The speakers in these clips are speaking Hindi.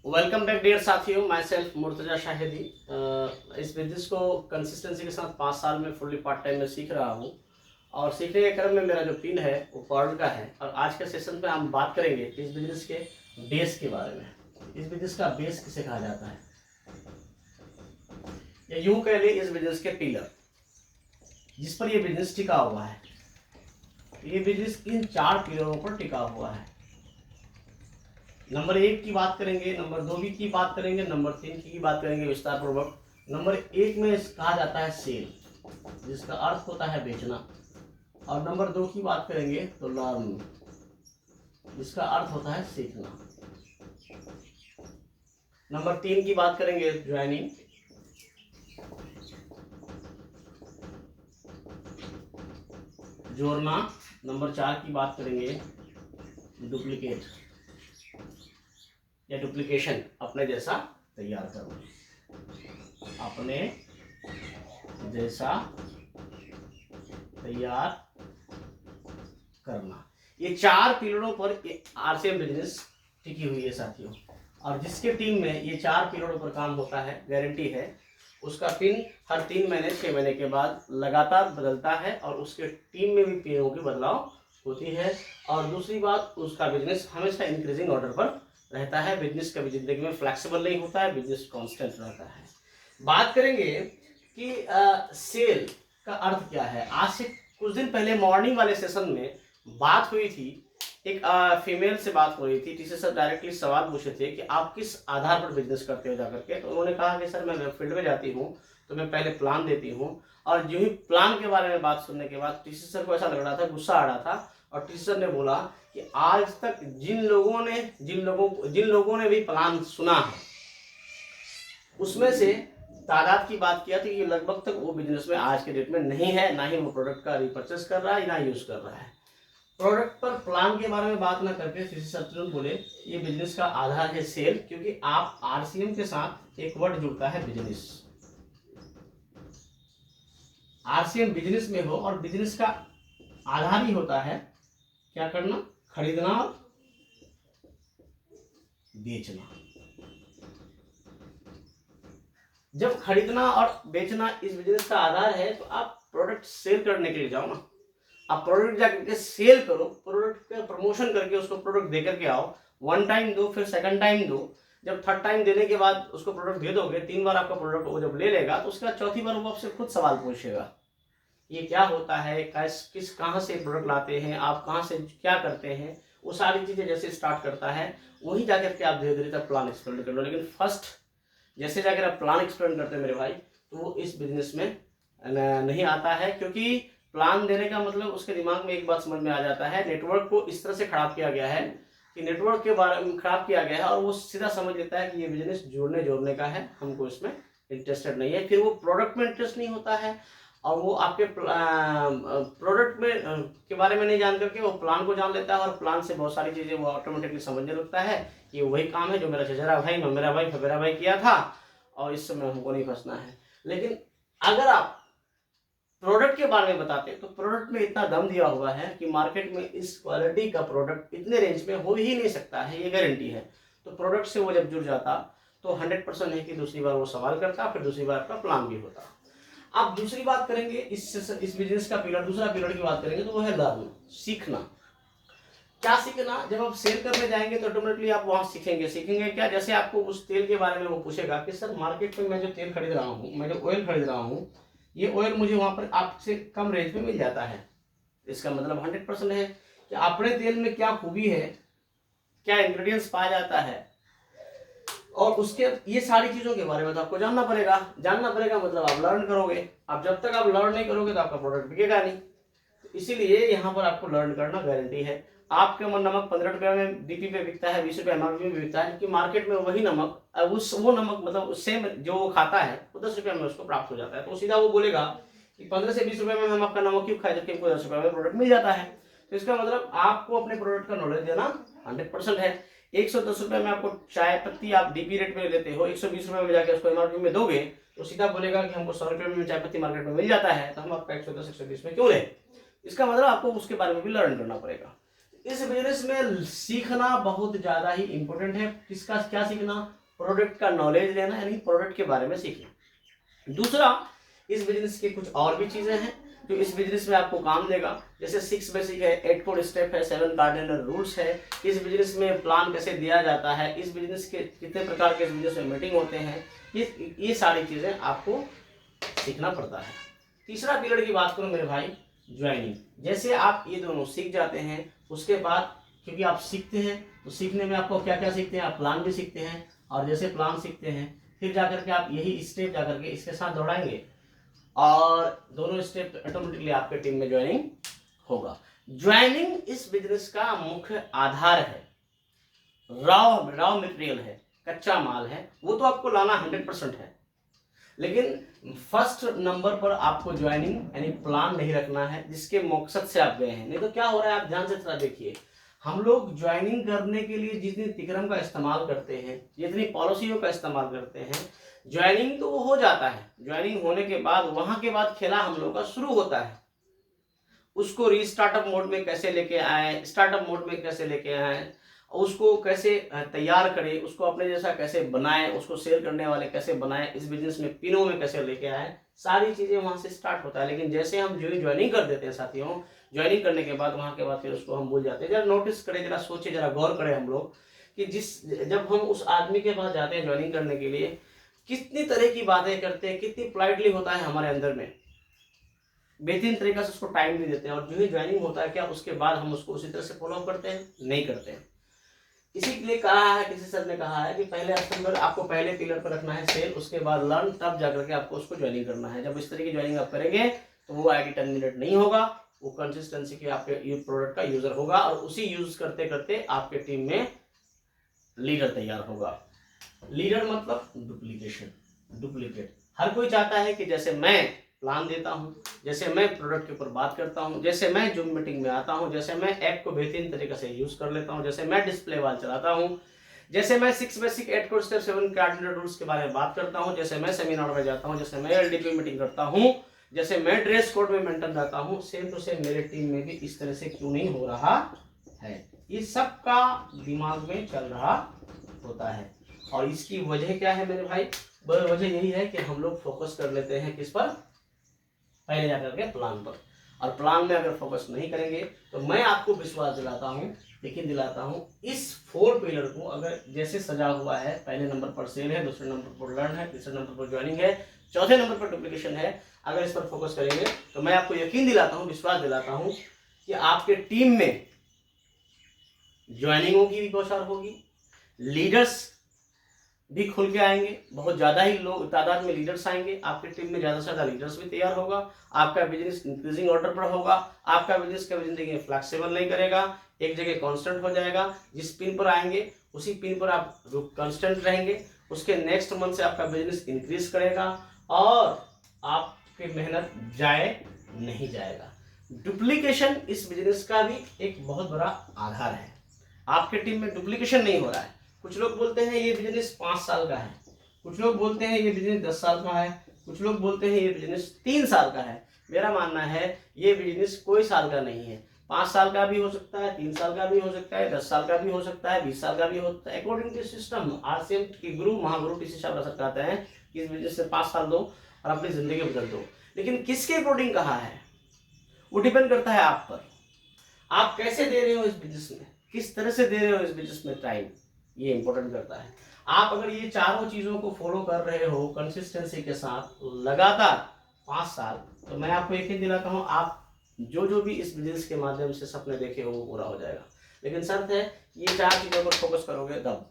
वेलकम बैक डियर साथियों, माई सेल्फ मुर्तजा शाहिदी। इस बिजनेस को कंसिस्टेंसी के साथ 5 साल में फुल्ली पार्ट टाइम में सीख रहा हूँ और सीखने के क्रम में मेरा जो पिन है वो कॉर्ड का है। और आज के सेशन में हम बात करेंगे इस बिजनेस के बेस के बारे में। इस बिजनेस का बेस किसे कहा जाता है, या यूं कह ले इस बिजनेस के पिलर जिस पर यह बिजनेस टिका हुआ है। ये बिजनेस इन 4 पिलरों पर टिका हुआ है। नंबर 1 की बात करेंगे, नंबर 2 की बात करेंगे, नंबर 3 की बात करेंगे विस्तार पूर्वक। नंबर 1 में कहा जाता है सेल, जिसका अर्थ होता है बेचना। और नंबर 2 की बात करेंगे तो लर्न, जिसका अर्थ होता है सीखना। नंबर 3 की बात करेंगे ज्वाइनिंग। जोड़ना। नंबर 4 की बात करेंगे डुप्लीकेट या डुप्लीकेशन, अपने जैसा तैयार करना। अपने जैसा तैयार करना। ये 4 पिलरों पर आरसीएम बिजनेस टिकी हुई है साथियों। और जिसके टीम में ये 4 पिलरों पर काम होता है, गारंटी है उसका पिन हर 3 महीने 6 महीने के बाद लगातार बदलता है और उसके टीम में भी पिनों की बदलाव होती है। और दूसरी बात, उसका बिजनेस हमेशा इंक्रीजिंग ऑर्डर पर रहता है। बिजनेस कभी जिंदगी में फ्लेक्सिबल नहीं होता है, बिजनेस कांस्टेंट रहता है। बात करेंगे कि सेल का अर्थ क्या है। आज से कुछ दिन पहले मॉर्निंग वाले सेशन में बात हुई थी, एक फीमेल से बात हो रही थी। टीचर सर डायरेक्टली सवाल पूछे थे कि आप किस आधार पर बिजनेस करते हो जाकर के। तो उन्होंने कहा कि सर मैं वेब फील्ड में जाती हूँ तो मैं पहले प्लान देती हूँ। और जो ही प्लान के बारे में बात सुनने के बाद टीचर सर को ऐसा लग रहा था, गुस्सा आ रहा था। और टीचर ने बोला कि आज तक जिन लोगों ने भी प्लान सुना है उसमें से तादाद की बात किया थी कि लगभग तक वो बिजनेस में आज के डेट में नहीं है, ना ही वो प्रोडक्ट का रिपर्चेस कर रहा है, ना यूज कर रहा है। प्रोडक्ट पर प्लान के बारे में बात ना करके श्री सत्यन बोले ये बिजनेस का आधार है सेल, क्योंकि आप आरसीएम के साथ एक वर्ड जुड़ता है बिजनेस। आरसीएम बिजनेस में हो और बिजनेस का आधार ही होता है क्या करना, खरीदना और बेचना। जब खरीदना और बेचना इस बिजनेस का आधार है तो आप प्रोडक्ट सेल करने के लिए जाओ ना। आप प्रोडक्ट जाकर सेल करो, प्रोडक्ट का प्रमोशन करके उसको प्रोडक्ट दे करके आओ। 1 टाइम दो, फिर 2nd टाइम दो। जब 3rd टाइम देने के बाद उसको प्रोडक्ट दे दोगे, 3 बार आपका प्रोडक्ट वो जब ले लेगा तो उसके बाद 4थी बार वो आपसे खुद सवाल पूछेगा ये क्या होता है, कहाँ से प्रोडक्ट लाते हैं आप, कहाँ से क्या करते हैं। वो सारी चीजें जैसे स्टार्ट करता है वही जाकर के आप धीरे धीरे तक प्लान एक्सप्लेन कर लो। लेकिन फर्स्ट जैसे जाकर आप प्लान एक्सप्लेन करते हैं मेरे भाई, तो वो इस बिजनेस में नहीं आता है। क्योंकि प्लान देने का मतलब उसके दिमाग में एक बात समझ में आ जाता है, नेटवर्क को इस तरह से खराब किया गया है कि नेटवर्क के बारे में खराब किया गया है और वो सीधा समझ लेता है कि ये बिजनेस जोड़ने का है, हमको इसमें इंटरेस्टेड नहीं है। फिर वो प्रोडक्ट में इंटरेस्ट नहीं होता है और वो आपके प्रोडक्ट में के बारे में नहीं जान करके वो प्लान को जान लेता है और प्लान से बहुत सारी चीज़ें वो ऑटोमेटिकली समझने लगता है कि वही काम है जो मेरा चचेरा भाई मेरा भाई किया था और इस समय हमको नहीं फंसना है। लेकिन अगर आप प्रोडक्ट के बारे में बताते तो प्रोडक्ट में इतना दम दिया हुआ है कि मार्केट में इस क्वालिटी का प्रोडक्ट इतने रेंज में हो ही नहीं सकता है, ये गारंटी है। तो प्रोडक्ट से वो जब जुड़ जाता तो 100% है कि दूसरी बार वो सवाल करता, फिर दूसरी बार आपका प्लान भी होता। अब दूसरी बात करेंगे इस बिजनेस का पिलर, दूसरा पिलर की बात करेंगे तो वो है लर्न, सीखना। क्या सीखना, जब आप सेल करने जाएंगे तो ऑटोमेटिकली आप वहां सीखेंगे क्या। जैसे आपको उस तेल के बारे में वो पूछेगा कि सर मार्केट में मैं जो तेल खरीद रहा हूँ, मैं जो ऑयल खरीद रहा हूँ, ये ऑयल मुझे वहां पर आपसे कम रेंज में मिल जाता है। इसका मतलब 100% है कि अपने तेल में क्या खूबी है, क्या इंग्रेडिएंट्स पाया जाता है और उसके ये सारी चीजों के बारे में तो आपको जानना पड़ेगा। मतलब आप लर्न करोगे। अब जब तक आप लर्न नहीं करोगे तो आपका प्रोडक्ट बिकेगा नहीं। इसीलिए यहाँ पर आपको लर्न करना गारंटी है। आपके नमक 15 रुपये में डीपी पे बिकता है, 20 रुपये एमआरपी में बिकता है, क्योंकि मार्केट में वही नमक वो नमक मतलब सेम जो वो खाता है वो 10 रुपये में उसको प्राप्त हो जाता है। तो सीधा वो बोलेगा कि 15 से 20 रुपये में हम आपका नमक क्यों खाए जबकि हमको 10 रुपये में प्रोडक्ट मिल जाता है। तो इसका मतलब आपको अपने प्रोडक्ट का नॉलेज देना 100% है। 110 रुपये में आपको चाय पत्ती आप डीपी रेट में लेते हो, 120 रुपये में जाके उसको एमआरपी में दोगे तो सीधा बोलेगा कि हमको 100 रुपये में चाय पत्ती मार्केट में मिल जाता है, तो हम आपका 110 120 में क्यों लें। इसका मतलब आपको उसके बारे में भी लर्न करना पड़ेगा। इस बिजनेस में सीखना बहुत ज़्यादा ही इंपॉर्टेंट है। किसका क्या सीखना? प्रोडक्ट का नॉलेज लेना, यानी प्रोडक्ट के बारे में सीखना। दूसरा, इस बिजनेस की कुछ और भी चीज़ें हैं जो इस बिजनेस में आपको काम देगा। जैसे 6 बेसिक है, 8 कोड स्टेप है, 7 कार्डिनल रूल्स है। इस बिजनेस में प्लान कैसे दिया जाता है, इस बिजनेस के कितने प्रकार के इस बिजनेस में मीटिंग होते हैं, ये सारी चीज़ें आपको सीखना पड़ता है। तीसरा पीरियड की बात करूं मेरे भाई, ज्वाइनिंग। जैसे आप ये दोनों सीख जाते हैं, उसके बाद क्योंकि आप सीखते हैं तो सीखने में आपको क्या क्या सीखते हैं, आप प्लान भी सीखते हैं, और जैसे प्लान सीखते हैं फिर जाकर के आप यही स्टेप जाकर के इसके साथ दौड़ाएंगे और दोनों स्टेप ऑटोमेटिकली आपके टीम में ज्वाइनिंग होगा। ज्वाइनिंग इस बिजनेस का मुख्य आधार है, रॉ मटेरियल है, कच्चा माल है, वो तो आपको लाना 100% है, लेकिन फर्स्ट नंबर पर आपको ज्वाइनिंग यानी प्लान नहीं रखना है जिसके मकसद से आप गए हैं। नहीं तो क्या हो रहा है, आप ध्यान से थोड़ा देखिए, हम लोग ज्वाइनिंग करने के लिए जितनी तिकरम का इस्तेमाल करते हैं, जितनी पॉलिसियों का इस्तेमाल करते हैं, ज्वाइनिंग तो वो हो जाता है, ज्वाइनिंग होने के बाद वहां के बाद खेला हम लोग का शुरू होता है। उसको रीस्टार्टअप मोड में कैसे लेके आए, स्टार्टअप मोड में कैसे लेके आए, उसको कैसे तैयार करें, उसको अपने जैसा कैसे बनाए, उसको सेल करने वाले कैसे बनाए, इस बिजनेस में पिनों में कैसे लेके आए, सारी चीज़ें वहाँ से स्टार्ट होता है। लेकिन जैसे हम ज्वाइनिंग कर देते हैं साथियों, ज्वाइनिंग करने के बाद वहाँ के बाद फिर उसको हम भूल जाते हैं। जरा नोटिस करें, जरा सोचे, जरा गौर करें हम लोग कि जब हम उस आदमी के पास जाते हैं ज्वाइनिंग करने के लिए, कितनी तरह की बातें करते हैं, कितनी पोलाइटली होता है हमारे अंदर में, बेहतरीन तरीका से उसको टाइम भी देते हैं, और जो ही ज्वाइनिंग होता है क्या उसके बाद हम उसको उसी तरह से फॉलो करते हैं? नहीं करते हैं। इसी के लिए कहा है, किसी सर ने कहा है कि पहले स्टैंडर्ड आपको पहले पिलर पर रखना है सेल, उसके बाद लर्न, तब जाकर के आपको उसको ज्वाइनिंग करना है। जब इस तरह की ज्वाइनिंग आप करेंगे तो वो आईडी टर्मिनेट नहीं होगा, वो कंसिस्टेंसी के आपके प्रोडक्ट का यूजर होगा, और उसी यूज करते करते आपके टीम में लीडर तैयार होगा। लीडर मतलब डुप्लीकेट। हर कोई चाहता है कि जैसे मैं प्लान देता हूं, जैसे मैं प्रोडक्ट के ऊपर बात करता हूं, जैसे मैं जूम मीटिंग में आता हूं, जैसे मैं ऐप को बेहतरीन तरीके से यूज कर लेता हूं, जैसे मैं डिस्प्ले वॉल चलाता हूं, जैसे मैं 6 basic 8 code step 7 cardinal rules के बारे में बात करता हूं, जैसे मैं सेमिनार में जाता हूं, जैसे मैं एलडीपी मीटिंग करता हूं, जैसे मैं ड्रेस कोड में मेंटेन रहता हूं, सेम टू सेम मेरे टीम में भी इस तरह से क्यों नहीं हो रहा है? ये सबका दिमाग में चल रहा होता है। और इसकी वजह क्या है मेरे भाई? वजह यही है कि हम लोग फोकस कर लेते हैं किस पर? पहले जाकर के प्लान पर। और प्लान में अगर फोकस नहीं करेंगे तो मैं आपको विश्वास दिलाता हूं, यकीन दिलाता हूं, इस 4 पिलर को अगर जैसे सजा हुआ है, पहले नंबर पर सेल है, दूसरे नंबर पर लर्न है, तीसरे नंबर पर ज्वाइनिंग है, चौथे नंबर पर डुप्लीकेशन है, अगर इस पर फोकस करेंगे तो मैं आपको यकीन दिलाता हूं, विश्वास दिलाता हूं कि आपके टीम में ज्वाइनिंगों की भी बौछार होगी, लीडर्स भी खुल के आएंगे, बहुत ज़्यादा ही लोग तादाद में लीडर्स आएंगे, आपकी टीम में ज़्यादा से ज़्यादा लीडर्स भी तैयार होगा, आपका बिजनेस इंक्रीजिंग ऑर्डर पर होगा, आपका बिजनेस कभी जिंदगी में फ्लैक्सीबल नहीं करेगा, एक जगह कांस्टेंट हो जाएगा। जिस पिन पर आएंगे उसी पिन पर आप कांस्टेंट रहेंगे, उसके नेक्स्ट मंथ से आपका बिजनेस इंक्रीज करेगा और आपकी मेहनत जाए नहीं जाएगा। डुप्लीकेशन इस बिजनेस का भी एक बहुत बड़ा आधार है। आपके टीम में डुप्लीकेशन नहीं हो रहा है। कुछ लोग बोलते हैं ये बिजनेस 5 साल का है, कुछ लोग बोलते हैं ये बिजनेस 10 साल का है, कुछ लोग बोलते हैं ये बिजनेस 3 साल का है। मेरा मानना है ये बिजनेस कोई साल का नहीं है, 5 साल का भी हो सकता है, 3 साल का भी हो सकता है, 10 साल का भी हो सकता है, 20 साल का भी हो सकता है, अकॉर्डिंग टू सिस्टम। आरसीएम के गुरु महागुरु टीसी शाह कहते हैं कि इस बिजनेस से 5 साल दो और अपनी जिंदगी बदल दो। लेकिन किसके अकॉर्डिंग कहा है वो डिपेंड करता है आप पर। आप कैसे दे रहे हो इस बिजनेस में, किस तरह से दे रहे हो इस बिजनेस में टाइम, ये इंपॉर्टेंट करता है। आप अगर ये चारों चीजों को फॉलो कर रहे हो कंसिस्टेंसी के साथ लगातार 5 साल, तो मैं आपको यकीन दिलाता हूं आप जो भी इस बिजनेस के माध्यम से सपने देखे हो वो पूरा हो जाएगा। लेकिन शर्त है ये 4 चीजों पर फोकस करोगे तब,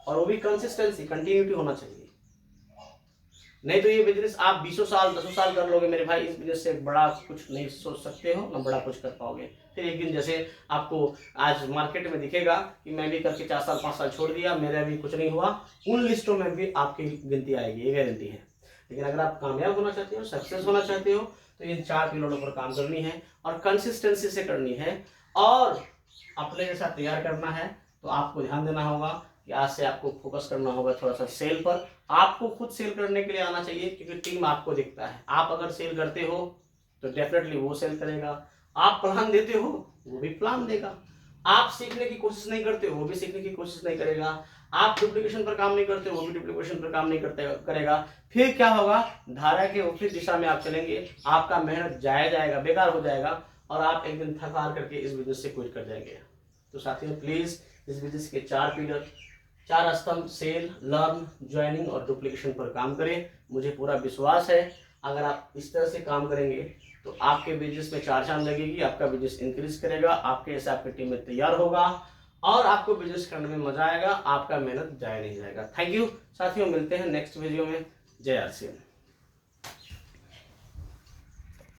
और वो भी कंसिस्टेंसी, कंटिन्यूटी होना चाहिए। नहीं तो ये बिजनेस आप 20 साल 10 साल कर लोगे मेरे भाई, इस बिजनेस से बड़ा कुछ नहीं सोच सकते हो, ना बड़ा कुछ कर पाओगे। फिर एक दिन जैसे आपको आज मार्केट में दिखेगा कि मैं भी करके 4 साल 5 साल छोड़ दिया, मेरा भी कुछ नहीं हुआ, उन लिस्टों में भी आपकी गिनती आएगी, ये गारंटी है। लेकिन अगर आप कामयाब होना चाहते हो, सक्सेस होना चाहते हो, तो इन 4 पिलरों पर काम करनी है और कंसिस्टेंसी से करनी है और अपने जैसा तैयार करना है। तो आपको ध्यान देना होगा कि आज से आपको फोकस करना होगा थोड़ा सा सेल पर। आपको खुद सेल करने के लिए आना चाहिए क्योंकि टीम आपको दिखता है। आप अगर सेल करते हो तो डेफिनेटली वो सेल करेगा, आप प्लान देते हो वो भी प्लान देगा, आप सीखने की कोशिश नहीं करते हो वो भी सीखने की कोशिश नहीं करेगा, आप डुप्लीकेशन पर काम नहीं करते हो वो भी डुप्लीकेशन पर काम नहीं करेगा। फिर क्या होगा, धारा के विपरीत दिशा में आप चलेंगे, आपका मेहनत जाया जाएगा, बेकार हो जाएगा, और आप एक दिन थक हार करके इस बिजनेस से क्विट कर जाएंगे। तो साथियों प्लीज इस बिजनेस के 4 पिलर, 4 स्तंभ, सेल, लर्न, ज्वाइनिंग और डुप्लीकेशन पर काम करें। मुझे पूरा विश्वास है अगर आप इस तरह से काम करेंगे तो आपके बिजनेस में 4 चांद लगेगी, आपका बिजनेस इंक्रीज करेगा, आपके हिसाब की टीम में तैयार होगा और आपको बिजनेस करने में मजा आएगा, आपका मेहनत जाया नहीं जाएगा। थैंक यू साथियों, मिलते हैं नेक्स्ट वीडियो में। जय आर सी एम।